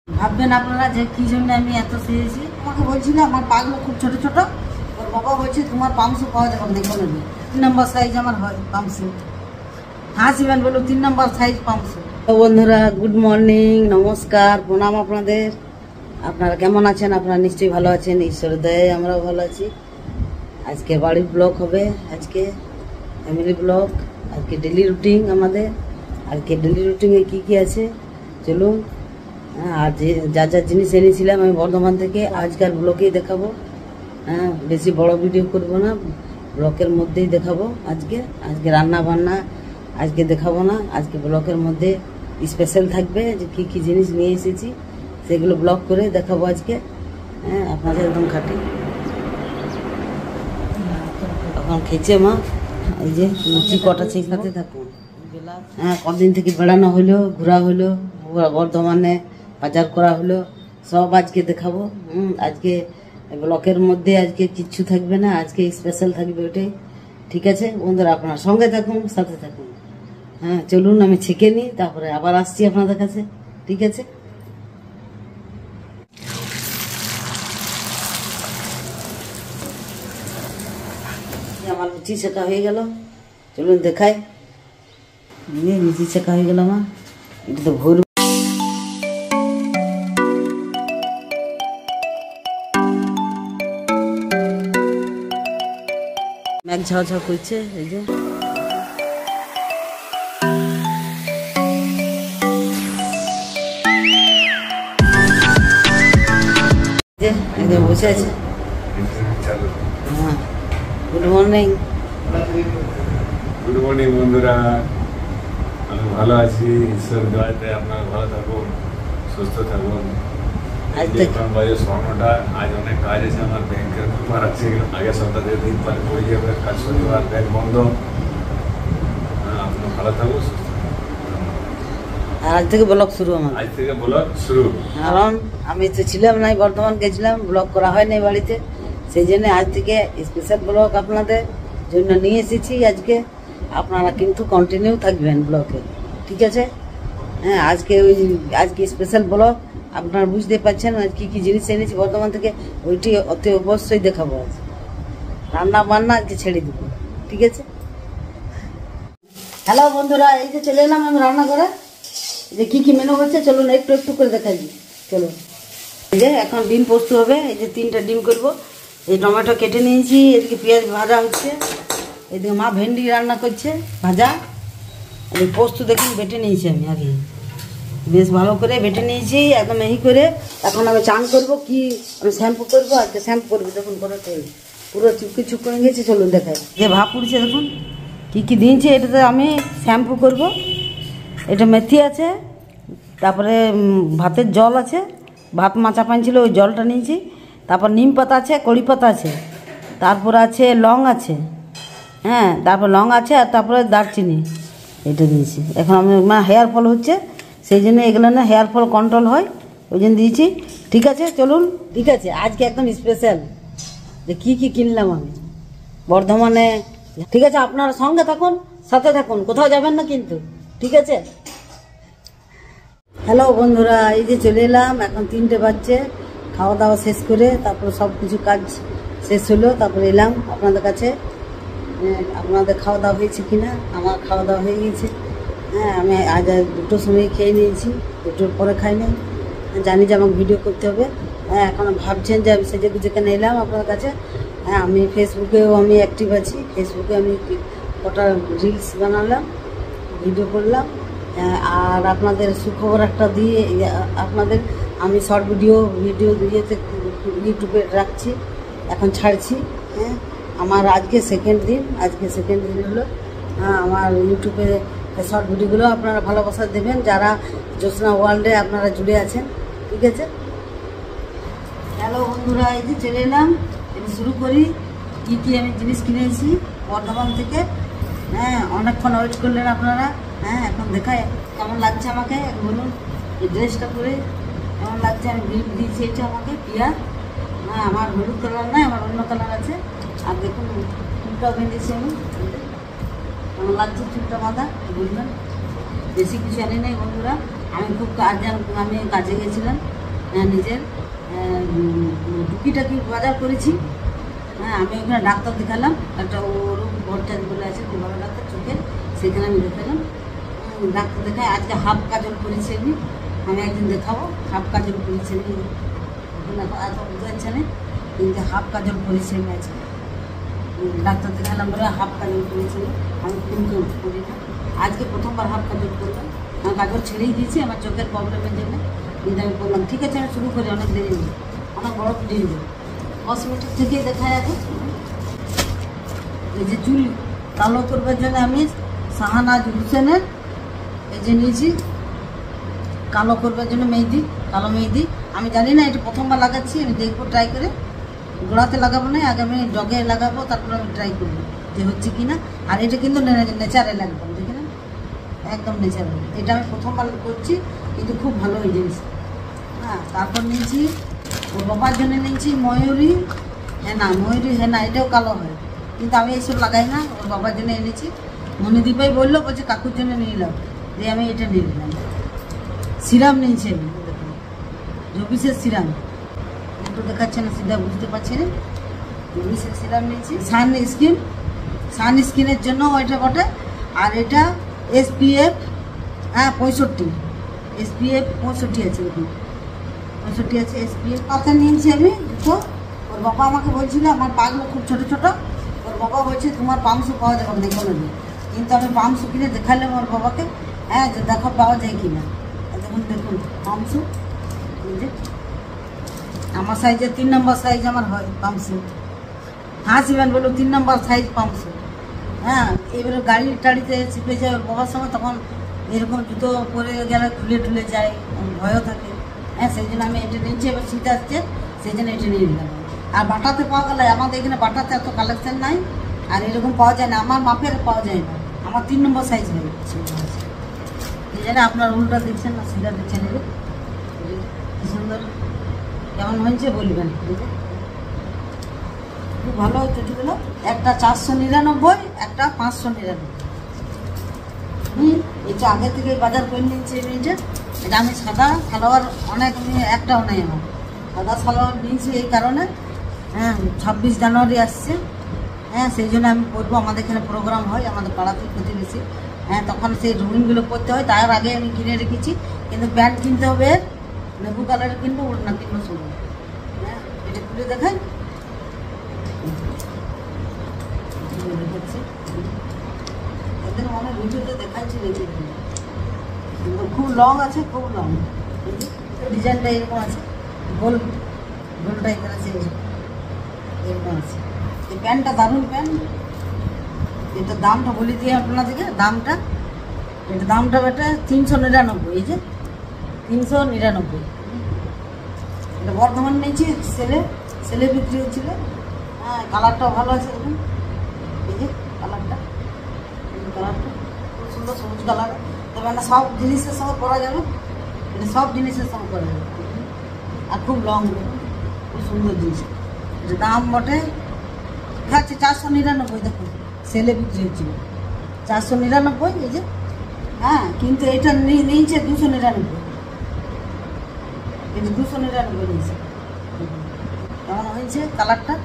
ভাববেন আপনারা যে কি জন্য আমি এত চেয়েছি। আমাকে বলছিল আমার পাগুলো খুব ছোট ছোট, ওর বাবা বলছে তোমার পামসু পাওয়া যাবে না, দেখো না 3 নম্বর সাইজ আমার হয় পামসু। হাসিবেন বলো 3 নম্বর সাইজ পামসু। তো বন্ধুরা গুড মর্নিং, নমস্কার, প্রণাম আপনাদের। আপনারা কেমন আছেন? আপনারা নিশ্চয়ই ভালো আছেন, ঈশ্বরের দয়ায় আমরাও ভালো আছি। আজকে বাড়ির ব্লগ হবে, আজকে ফ্যামিলি ব্লগ, আজকে ডেলি রুটিন আমাদের। আজকে ডেলি রুটিনে কী কী আছে চলুন। আর যে যা যা জিনিস এনেছিলাম আমি বর্ধমান থেকে আজকাল ব্লগেই দেখাবো। হ্যাঁ, বেশি বড় ভিডিও করব না, ব্লগের মধ্যেই দেখাবো। আজকে রান্না বান্না আজকে দেখাবো না, আজকে ব্লগের মধ্যে স্পেশাল থাকবে যে কী কী জিনিস নিয়ে এসেছি সেগুলো ব্লগ করে দেখাবো আজকে। হ্যাঁ, আপনাদের একদম খাটি এখন খেয়েছে মা, এই যে লুচি কটা শেখাতে থাকুন। হ্যাঁ, কদিন থেকে বেড়ানো হলো, ঘোরা হলো, বর্ধমানে বাজার করা হলো, সব আজকে দেখাবো। আজকে ব্লকের মধ্যে আজকে কিচ্ছু থাকবে না, আজকে স্পেশাল থাকবে ওটাই। ঠিক আছে বন্ধুরা, আপনার সঙ্গে থাকুন, সাথে থাকুন। হ্যাঁ চলুন, আমি ছেঁকে নিই, তারপরে আবার আসছি আপনাদের কাছে। ঠিক আছে, আমার লুচি শেখা হয়ে গেল, চলুন দেখাই। লুচি শেখা হয়ে গেল আমার, এটা তো ভোর মেঘ ঝাড় করছে। এই যে বসে আছে। হ্যাঁ, গুড মর্নিং। গুড মর্নিং বন্ধুরা, আমি ভালো আছি, ঈশ্বর দয়াতে আপনারা ভালো থাকুন, সুস্থ থাকুন। এখন বাজে 9টা, আজ অনেক কাজ আছে আমার, ব্যাংকের ব্যাপার আছে, আগের সপ্তাহে দিন পরে পড়ে যাবে, কাজ শনিবার ব্যাংক বন্ধ। আপনি ভালো থাকুন, সুস্থ আজ থেকে ব্লগ শুরু আমার, আজ থেকে ব্লগ শুরু। কারণ আমি তো ছিলাম নাই, বর্ধমান গেছিলাম, ব্লগ করা হয় নাই বাড়িতে, সেই জন্য আজ থেকে স্পেশাল ব্লগ আপনাদের জন্য নিয়ে এসেছি আজকে। আপনারা কিন্তু কন্টিনিউ থাকবেন ব্লগে, ঠিক আছে? হ্যাঁ, আজকে স্পেশাল ব্লগ, আপনারা বুঝতে পারছেন আজ কী কী জিনিস এনেছি বর্ধমান থেকে, ওইটি অতি অবশ্যই দেখাবো। আজ রান্না বান্না আজকে ছেড়ে দিব, ঠিক আছে? হ্যালো বন্ধুরা, এই যে চলে এলাম আমি রান্না করে, যে কী কী মেনু হচ্ছে চলুন একটু একটু করে দেখাই দিই। চলুন, এই যে এখন ডিম পোস্ত হবে, এই যে 3টা ডিম করব। এই টমেটো কেটে নিয়েছি, এদিকে পেঁয়াজ ভাজা হচ্ছে, এদিকে মা ভেন্ডি রান্না করছে ভাজা। এই পোস্ত দেখুন বেটে নিয়েছি আমি আগে, বেশ ভালো করে বেটে নিয়েছি একদম মিহি করে। এখন আমি চান করবো, কি আমি শ্যাম্পু করবো, আজকে শ্যাম্পু করবো। দেখুন পুরো তেল পুরো চুপকি চুপ করে গেছে, চলুন দেখাই। যে ভাপ উঠছে দেখুন কী কী দিয়েছি, এটাতে আমি শ্যাম্পু করব। এটা মেথি আছে, তারপরে ভাতের জল আছে, ভাত মাচা পান ছিল ওই জলটা নিয়েছি, তারপর নিম পাতা আছে, কড়ি পাতা আছে, তারপর আছে লং আছে, হ্যাঁ তারপর লং আছে, আর তারপরে দারচিনি এটা দিয়েছি। এখন আমি হেয়ার ফল হচ্ছে, সেই জন্য এগুলো না হেয়ার ফল কন্ট্রোল হয়, ওই জন্য দিয়েছি। ঠিক আছে চলুন, ঠিক আছে আজকে একদম স্পেশাল যে কী কী কিনলাম আমি বর্ধমানে। ঠিক আছে, আপনারা সঙ্গে থাকুন, সাথে থাকুন, কোথাও যাবেন না কিন্তু, ঠিক আছে? হ্যালো বন্ধুরা, এই যে চলে এলাম, এখন 3টে বাজছে, খাওয়া দাওয়া শেষ করে তারপর সব কিছু কাজ শেষ হলো, তারপরে এলাম আপনাদের কাছে। আপনাদের খাওয়া দাওয়া হয়েছে কিনা? আমার খাওয়া দাওয়া হয়ে গেছে। হ্যাঁ, আমি আজ 2টোর সময় খেয়ে নিয়েছি, 2টোর পরে খাই নাই, জানি যে আমাকে ভিডিও করতে হবে। হ্যাঁ, এখন ভাবছেন যে আমি সেজে গুজে কেন এলাম আপনাদের কাছে। হ্যাঁ, আমি ফেসবুকেও আমি অ্যাক্টিভ আছি, ফেসবুকে আমি কটা রিলস বানালাম, ভিডিও করলাম। আর আপনাদের সুখবর একটা দিয়ে আপনাদের আমি শর্ট ভিডিও ইয়েতে ইউটিউবে রাখছি, এখন ছাড়ছি। হ্যাঁ, আমার আজকে সেকেন্ড দিন হলো। হ্যাঁ, আমার ইউটিউবে শর্ট ভিডিওগুলো আপনারা ভালোবাসা দেবেন, যারা জ্যোৎস্না ওয়ার্ল্ডে আপনারা জুড়ে আছেন, ঠিক আছে? হ্যালো বন্ধুরা, এই যে চলে এলাম, এটা শুরু করি। কী কী আমি জিনিস কিনেছি বর্ধমান থেকে। হ্যাঁ, অনেকক্ষণ ওয়েট করলেন আপনারা। হ্যাঁ, এখন দেখাই কেমন লাগছে আমাকে, বলুন এই ড্রেসটা পরে কেমন লাগছে। আমি গিফট দিয়েছি এটা আমাকে পিয়া। হ্যাঁ, আমার হলুদ কালার নয়, আমার অন্য কালার আছে। আর দেখুন চুলটাও বেঁধেছি আমি, কেমন লাগছে চুলটা বাঁধা বলবেন। বেশি কিছু আনি নাই বন্ধুরা, আমি খুব আমি কাজে গেছিলাম, নিজের টুকিটাকি বাজার করেছি। হ্যাঁ, আমি ওখানে ডাক্তার দেখালাম, একটা ওরকম ভট্টাচার্য বলে আছে, খুব ভালো ডাক্তার চোখের, সেখানে আমি দেখালাম। ডাক্তার দেখাই আজকে হাফ কাজল করেছি আমি একদিন দেখাবো। হাফ কাজল করেছি এত বুঝাচ্ছে না, কিন্তু হাফ কাজল করেছি আমি আজকে। ডাক্তার দেখালাম বলে হাফ কাজল করেছিল, আমি কিন্তু করি না। আজকে প্রথমবার হাফ কাজল করলাম। আমি কাজল ছেড়েই দিয়েছি আমার চোখের প্রবলেমের জন্য, কিন্তু আমি বললাম ঠিক আছে আমি শুরু করি, অনেক দেরি নেই, অনেক বড় দেরি নেই। কসমেটিক থেকেই দেখায় এখন। এই যে চুল কালো করবার জন্য আমি শাহানাজ হুসেনের এই যে নিয়েছি কালো করবার জন্য মেহেদি, কালো মেহেদি। আমি জানি না, এটা প্রথমবার লাগাচ্ছি, আমি দেখবো ট্রাই করে। গোড়াতে লাগাবো না, আগে আমি ডগে লাগাবো, তারপরে আমি ট্রাই করবো যে হচ্ছে কি না। আর এটা কিন্তু নেচারেল একদম, দেখে না, একদম নেচারেল। এটা আমি প্রথমবার করছি, কিন্তু খুব ভালো এই জিনিস। হ্যাঁ, তারপর নিয়েছি ওর বাবার জন্য নিয়েছি ময়ূরী হেনা। ময়ূরী হেনা এটাও কালো হয়, কিন্তু আমি এইসব লাগাই না, ওর বাবার জন্য এনেছি। মনিদীপাই বললো, বলছে কাকুর জন্য নিয়ে নিলাম, দিয়ে আমি এটা নিয়ে নিলাম। সিরাম নিয়েছি আমি, দেখুন জবিসের সিরাম, একটু দেখাচ্ছে না, সিধা বুঝতে পারছি না। জবিসের সিরাম নিয়েছি। সানস্ক্রিনের জন্য ওইটা বটে। আর এটা SPF 65, SPF 65 আছে, দেখুন 65 আছে SPF। পাতা নিয়েছি আমি দুটো। ওর বাবা আমাকে বলছিল আমার পাগুলো খুব ছোটো ছোটো, ওর বাবা বলছে তোমার পামসু পাওয়া যাবে না কোনো দিন, কিন্তু আমি পামসু কিনে দেখালাম ওর বাবাকে। হ্যাঁ, যে দেখো পাওয়া যায় কি না। দেখুন দেখুন পামসু, এই যে আমার সাইজের 3 নম্বর সাইজ আমার হয় পামসু। হাসিবেন বলো 3 নম্বর সাইজ পামসু। হ্যাঁ, এবারে গাড়ি টাড়িতে চেপে যায় ওর বাবার সময়, তখন এরকম জুতো পরে গেলে খুলে টুলে যায়, ভয়ও থাকে। হ্যাঁ, সেই জন্য আমি এটা নিয়েছি। এবার শীত আসছে, সেই জন্য এটা নিয়ে নিলাম। আর বাটাতে পাওয়া গেলে, আমাদের এখানে বাটাতে এত কালেকশন নাই, আর এরকম পাওয়া যায় না, আমার মাপের পাওয়া যায় না, আমার 3 নম্বর সাইজ হয়ে যাচ্ছে। এই জন্য আপনার উল্টা দেখছেন না, সিধা দেখছেন। কি সুন্দর, কেমন হয়েছে বলবেন। খুব ভালো চটিগুলো, একটা 499, একটা 599। এটা আগে থেকে বাজার করে নিয়েছি আমি। এটা আমি সাদা সালোয়ার অনেক, একটাও নেই আমার সাদা সালোয়ার নিয়েছি এই কারণে। হ্যাঁ, 26 জানুয়ারি আসছে। হ্যাঁ, সেই জন্য আমি পরবো, আমাদের এখানে প্রোগ্রাম হয়, আমাদের পাড়াতে প্রতিবেশী। হ্যাঁ, তখন সেই রঙিনগুলো পরতে হয়, তার আগে আমি কিনে রেখেছি। কিন্তু প্যান্ট কিনতে হবে নেবু কালারের কিনবো, ওড়না কিনবো শুধু। হ্যাঁ, এটা খুলে দেখাই, দেখাচ্ছি। এদের অনেক ভিডিওতে দেখাচ্ছি, দেখি কিন্তু খুব লং আছে, খুব লং। ডিজাইনটা এরকম আছে, গোল গোল টাইপের আছে, এরকম আছে। এই প্যান্টটা দারুণ প্যান্ট। এটা দামটা বলে দিয়ে আপনাদেরকে, দামটা, এটা দামটা বেটা 399। এই যে 399। এটা বর্ধমান নিয়েছি, সেলে বিক্রি হচ্ছিল। হ্যাঁ, কালারটাও ভালো আছে, দেখুন এই যে কালারটা খুব সুন্দর, সবুজ কালার। তবে না সব জিনিসের সঙ্গে পরা যাবে, এটা সব জিনিসের সঙ্গে পরা যাবে। আর খুব লং, খুব সুন্দর জিনিস। এটা দাম বটে খাচ্ছে 499, দেখুন সেলে বিক্রি হচ্ছিল 499। এই যে হ্যাঁ, কিন্তু এটা নিয়েছে 299, এটা 299 নিয়েছে। কেমন হয়েছে কালারটা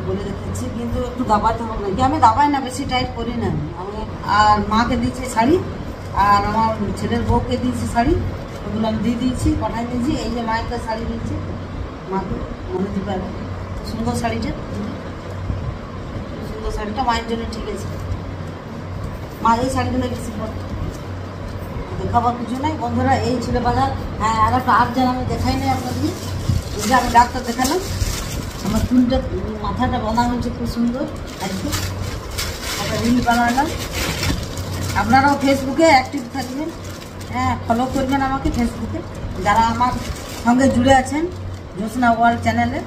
বলে দেখাচ্ছি, কিন্তু একটু দাবাতে হবে নাকি। আমি দাবাই না, বেশি টাইট করি না আমি। আর মাকে দিয়েছি শাড়ি, আর আমার ছেলের বউকে দিয়েছি শাড়ি, ওগুলো আমি দিয়ে দিয়েছি, পাঠাই দিয়েছি। এই যে মায়ের শাড়ি দিয়েছি মাকে, মনে দিতে পারবে। সুন্দর শাড়িটা, সুন্দর শাড়িটা মায়ের জন্য ঠিক আছে। মা এই শাড়িগুলো বেশি পড়তো, দেখাবার কিছু নাই বন্ধুরা। এই ছিল বাজার। হ্যাঁ, আর একটা যেন আমি দেখাই নাই আপনাদের। এই যে আমি ডাক্তার দেখালাম, আমার চুলটা মাথাটা বানানো হয়েছে খুব সুন্দর। আজকে একটা রিল বানালাম। আপনারাও ফেসবুকে অ্যাক্টিভ থাকবেন। হ্যাঁ, ফলো করবেন আমাকে ফেসবুকে, যারা আমার সঙ্গে জুড়ে আছেন জ্যোৎস্না ওয়ার্ল্ড চ্যানেলে।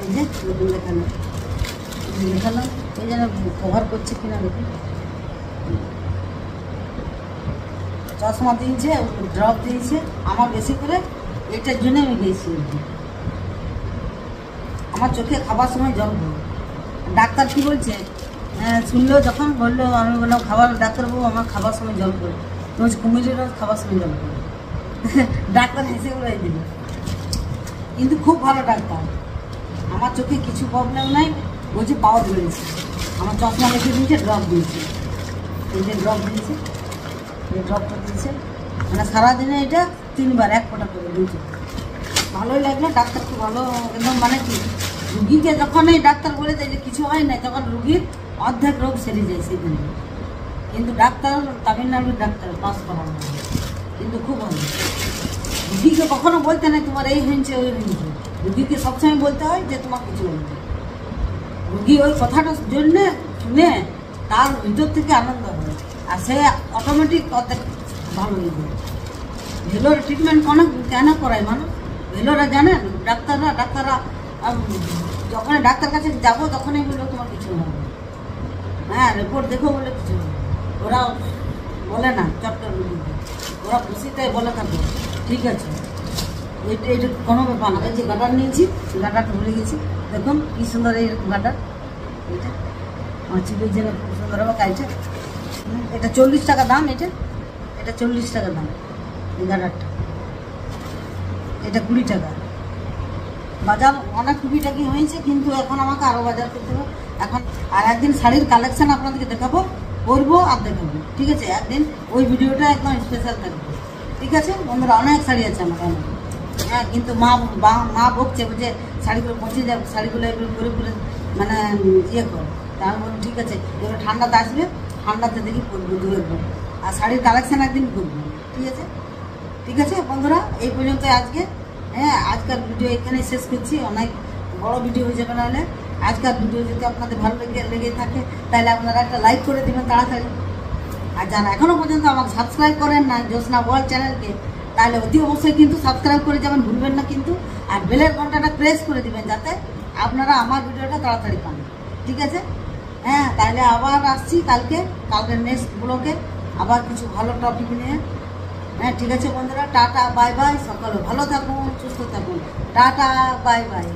এই যে দেখালাম, এই যেন কভার করছে কিনা দেখুন। চশমা দিয়েছে, ড্রপ দিয়েছে আমার বেশি করে, এটার জন্য আমি গেছি। আমার চোখে খাবার সময় জল পড়ে। ডাক্তার কি বলছে, হ্যাঁ, শুনলো যখন বললো, আমি বললাম খাবার, ডাক্তারবাবু আমার খাবার সময় জল করে, রোজ কুমিরের রোজ খাবার সময় জল করে। ডাক্তার হেসে উড়াই দিল, কিন্তু খুব ভালো ডাক্তার। আমার চোখে কিছু প্রবলেম নাই, বলছে পাওয়ার বেড়েছে। আমার চশমা লিখে দিয়েছে, ড্রপ দিয়েছে, এই যে ড্রপ দিয়েছে, এই ড্রপটা দিয়েছে, মানে সারাদিনে এটা 3 বার 1 ফোঁটা করে দিয়েছে। ভালোই লাগলো, ডাক্তার খুব ভালো একদম। মানে কি রুগীকে যখন এই ডাক্তার বলে দেয় যে কিছু হয় না, তখন রুগীর অর্ধেক রোগ সেরে যায় সেদিন। কিন্তু ডাক্তার তামিলনাড়ুর ডাক্তার পাস করানো, কিন্তু খুব ভালো। রুগীকে কখনো বলতে নাই তোমার এই হয়েছে ওই হয়েছে, রুগীকে সবসময় বলতে হয় যে তোমার কিছু হয়েছে। রুগী ওই কথাটার জন্য শুনে তার ভিতর থেকে আনন্দ হয়, আর সে অটোমেটিক অর্ধেক ভালো হয়ে যায়। ভেলোর ট্রিটমেন্ট কেন করায় মানুষ? ভেলোরা জানেন, ডাক্তাররা যখন ডাক্তার কাছে যাবো তখনই বললো তোমার কিছু হবে, হ্যাঁ রিপোর্ট দেখো বলে কিছু হবে। ওরা বলে না চট্টর রুগীকে, ওরা খুশিতে বলে থাকবে ঠিক আছে, এইটা কোনো ব্যাপার না। এই যে গাডার নিয়েছি, গাডারটা ভুলে গেছি, দেখুন কি সুন্দর এই গাডার, এইটা আমার চিপের জন্য খুব সুন্দর হবে কাজটা। এটা 40 টাকা দাম, এটা 40 টাকা দাম এই গাডারটা, এটা 20 টাকা। বাজার অনেক টুকিটাকি হয়েছে, কিন্তু এখন আমাকে আরও বাজার করতে হবে এখন। আর একদিন শাড়ির কালেকশন আপনাদেরকে দেখাবো, পরবো আর দেখাবো, ঠিক আছে? একদিন ওই ভিডিওটা একদম স্পেশাল থাকবে, ঠিক আছে বন্ধুরা? অনেক শাড়ি আছে আমার অনেক, হ্যাঁ, কিন্তু মা বকছে যে শাড়িগুলো পৌঁছে যাবে, শাড়িগুলো এগুলো ঘুরে ঘুরে মানে ইয়ে করো। তা আমি বলুন ঠিক আছে, এবার ঠান্ডাতে আসবে, ঠান্ডাতে দেখি পরবো 2-1 আর শাড়ির কালেকশন একদিন করবো, ঠিক আছে? ঠিক আছে বন্ধুরা, এই পর্যন্ত আজকে। হ্যাঁ, আজকাল ভিডিও এখানে শেষ করছি, অনেক বড় ভিডিও হয়ে যাবে। নাহলে আজকাল ভিডিও যদি আপনাদের ভালো লেগে থাকে, তাহলে আপনারা একটা লাইক করে দেবেন তাড়াতাড়ি। আর যারা এখনও পর্যন্ত আমাকে সাবস্ক্রাইব করেন না জ্যোৎস্না ওয়ার্ল্ড চ্যানেলকে, তাহলে অতি অবশ্যই কিন্তু সাবস্ক্রাইব করে যাবেন, ভুলবেন না কিন্তু। আর বেলের ঘন্টাটা প্রেস করে দিবেন, যাতে আপনারা আমার ভিডিওটা তাড়াতাড়ি পান, ঠিক আছে? হ্যাঁ, তাহলে আবার আসছি কালকে নেক্সট ব্লগে আবার কিছু ভালো টপিক নিয়ে। হ্যাঁ, ঠিক আছে বন্ধুরা, টাটা বাই বাই, সকলে ভালো থাকুন, সুস্থ থাকুন, টাটা বাই বাই।